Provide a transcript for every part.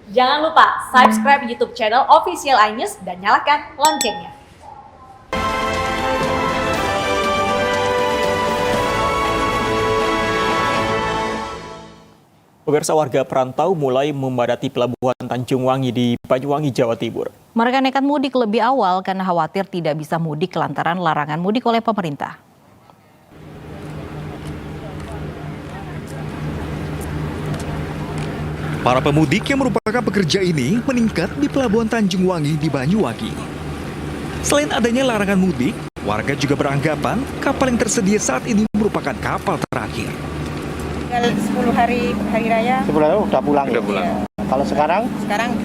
Jangan lupa subscribe YouTube channel Official iNews dan nyalakan loncengnya. Pemirsa, warga perantau mulai memadati pelabuhan Tanjung Wangi di Banyuwangi, Jawa Timur. Mereka nekat mudik lebih awal karena khawatir tidak bisa mudik lantaran larangan mudik oleh pemerintah. Para pemudik yang merupakan pekerja ini meningkat di Pelabuhan Tanjung Wangi di Banyuwangi. Selain adanya larangan mudik, warga juga beranggapan kapal yang tersedia saat ini merupakan kapal terakhir. 10 hari raya. 10 hari udah pulang. Udah pulang. Ya. Kalau sekarang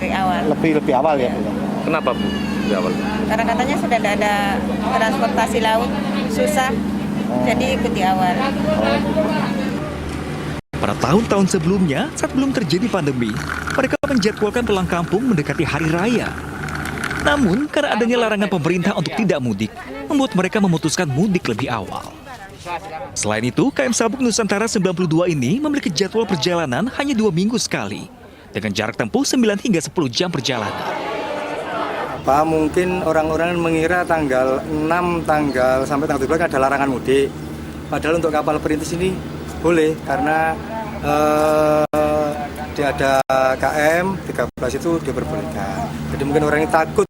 Dari awal. lebih awal ya. Kenapa Bu? Di awal. Karena katanya sudah tidak ada transportasi laut, susah. Jadi ikuti awal. Pada tahun-tahun sebelumnya, saat belum terjadi pandemi, mereka menjadwalkan pulang kampung mendekati hari raya. Namun, karena adanya larangan pemerintah untuk tidak mudik, membuat mereka memutuskan mudik lebih awal. Selain itu, KM Sabuk Nusantara 92 ini memiliki jadwal perjalanan hanya 2 minggu sekali, dengan jarak tempuh 9 hingga 10 jam perjalanan. Mungkin orang-orang mengira tanggal 6 sampai tanggal 12 ada larangan mudik. Padahal untuk kapal perintis ini boleh karena dia ada KM 13 itu diperbolehkan. Jadi mungkin orang ini takut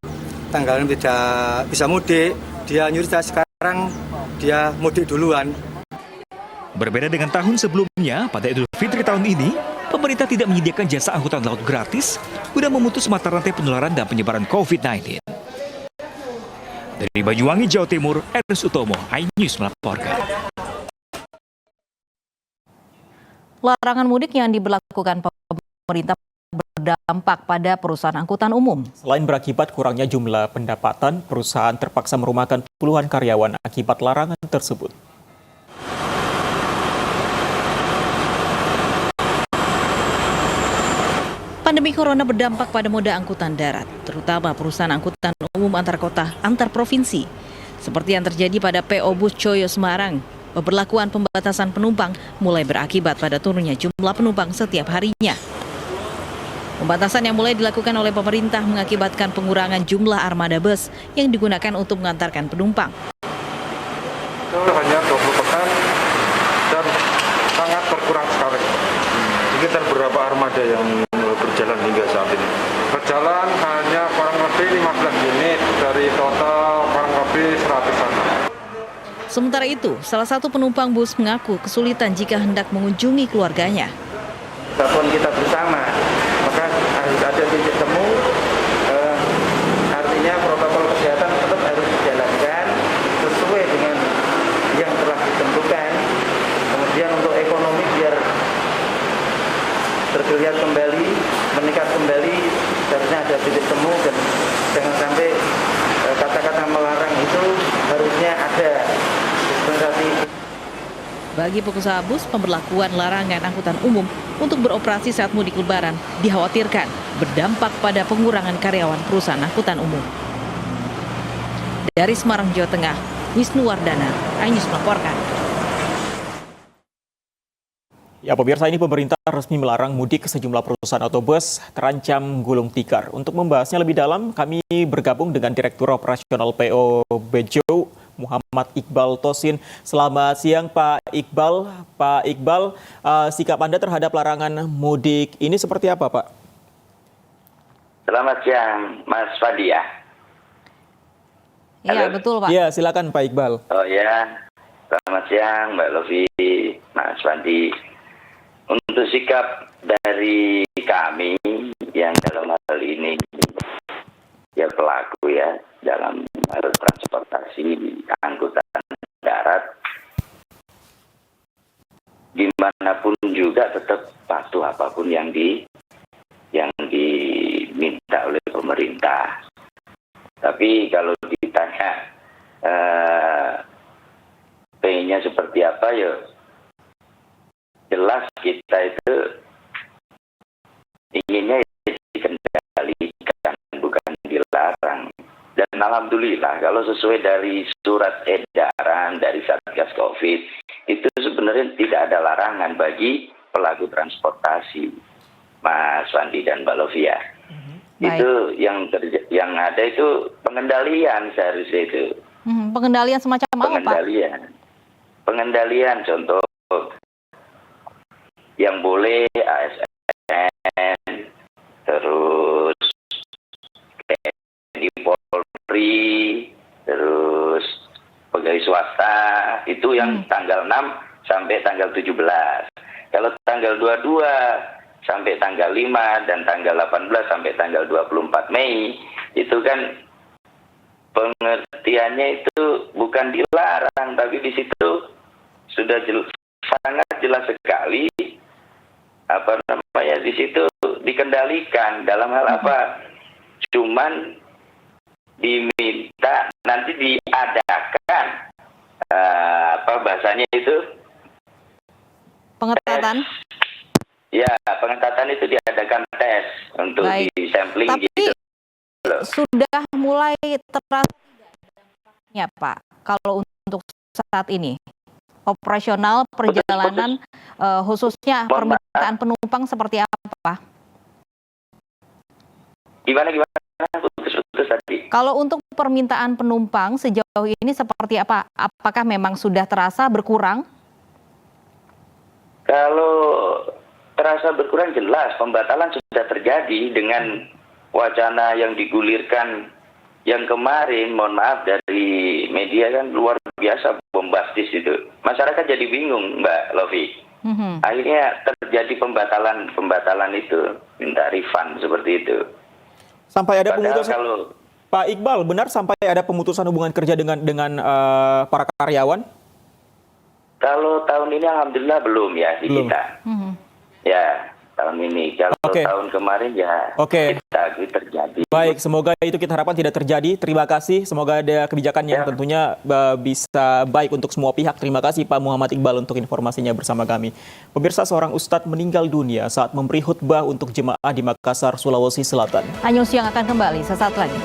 tanggalnya tidak bisa mudik, dia nyuruh sekarang dia mudik duluan. Berbeda dengan tahun sebelumnya, pada Idul Fitri tahun ini, pemerintah tidak menyediakan jasa angkutan laut gratis guna memutus mata rantai penularan dan penyebaran COVID-19. Dari Banyuwangi, Jawa Timur, Ernest Utomo, iNews melaporkan. Larangan mudik yang diberlakukan pemerintah berdampak pada perusahaan angkutan umum. Selain berakibat kurangnya jumlah pendapatan, perusahaan terpaksa merumahkan puluhan karyawan akibat larangan tersebut. Pandemi corona berdampak pada moda angkutan darat, terutama perusahaan angkutan umum antar kota, antar provinsi. Seperti yang terjadi pada PO Bus Coyo Semarang, pemberlakuan pembatasan penumpang mulai berakibat pada turunnya jumlah penumpang setiap harinya. Pembatasan yang mulai dilakukan oleh pemerintah mengakibatkan pengurangan jumlah armada bus yang digunakan untuk mengantarkan penumpang. Itu hanya 20% dan sangat berkurang sekali. Sekitar berapa armada yang berjalan hingga saat ini? Berjalan hanya kurang lebih 15 unit dari total kurang lebih 100-an. Sementara itu, salah satu penumpang bus mengaku kesulitan jika hendak mengunjungi keluarganya. Kesatuan kita bersama, maka harus ada titik temu, artinya protokol kesehatan tetap harus dijalankan sesuai dengan yang telah ditentukan. Kemudian untuk ekonomi biar tergeliat kembali, meningkat kembali, harusnya ada titik temu dan jangan sampai kata-kata melarang itu harusnya ada dispensasi. Bagi pengusaha bus, pemberlakuan larangan angkutan umum untuk beroperasi saat mudik lebaran dikhawatirkan berdampak pada pengurangan karyawan perusahaan angkutan umum. Dari Semarang, Jawa Tengah, Wisnu Wardana, iNews melaporkan. Ya, pemirsa, ini pemerintah resmi melarang mudik ke sejumlah perusahaan autobus terancam gulung tikar. Untuk membahasnya lebih dalam, kami bergabung dengan Direktur Operasional PO Bejo, Muhammad Iqbal Tosin. Selamat siang Pak Iqbal. Pak Iqbal, sikap Anda terhadap larangan mudik ini seperti apa Pak? Selamat siang Mas Fadi ya. Iya betul Pak. Iya, silakan Pak Iqbal. Oh ya, selamat siang Mbak Lovi, Mas Fadi. Untuk sikap dari kami yang dalam hal ini ya pelaku ya dalam hal transportasi angkutan darat, dimanapun juga tetap patuh apapun yang diminta oleh pemerintah. Tapi kalau ditanya pengennya seperti apa ya jelas kita itu inginnya dikendalikan bukan dilarang. Dan alhamdulillah kalau sesuai dari surat edaran dari Satgas Covid itu sebenarnya tidak ada larangan bagi pelaku transportasi. Mas Wandi dan Mbak Lovia. Itu yang ada itu pengendalian seharusnya itu. Pengendalian semacam apa, Pak? Pengendalian contoh yang boleh ASN, terus TNI Polri, terus pegawai swasta, itu yang tanggal 6 sampai tanggal 17. Kalau tanggal 22 sampai tanggal 5 dan tanggal 18 sampai tanggal 24 Mei, itu kan pengertiannya itu bukan dilarang, tapi di situ sudah sangat jelas sekali di situ dikendalikan dalam hal apa? Cuman diminta nanti diadakan bahasanya itu pengetatan. Ya, pengetatan itu diadakan tes untuk di sampling. Tapi gitu. Sudah mulai terasa ya, Pak, kalau untuk saat ini operasional perjalanan khususnya permintaan penumpang seperti apa? Gimana? Putus tadi. Kalau untuk permintaan penumpang sejauh ini seperti apa? Apakah memang sudah terasa berkurang? Kalau terasa berkurang jelas, pembatalan sudah terjadi dengan wacana yang digulirkan yang kemarin, mohon maaf, dari media kan luar biasa bombastis itu. Masyarakat jadi bingung, Mbak Lovi. Akhirnya terjadi pembatalan itu, minta refund seperti itu. Sampai ada pemutusan, Pak Iqbal, benar sampai ada pemutusan hubungan kerja dengan para karyawan? Kalau tahun ini alhamdulillah belum ya di kita. Ya, tahun ini. Kalau tahun kemarin ya kita terjadi. Baik, semoga itu kita harapkan tidak terjadi. Terima kasih. Semoga ada kebijakan yang tentunya bisa baik untuk semua pihak. Terima kasih Pak Muhammad Iqbal untuk informasinya bersama kami. Pemirsa, seorang ustadz meninggal dunia saat memberi khutbah untuk jemaah di Makassar, Sulawesi Selatan. Anyus yang akan kembali sesaat lagi.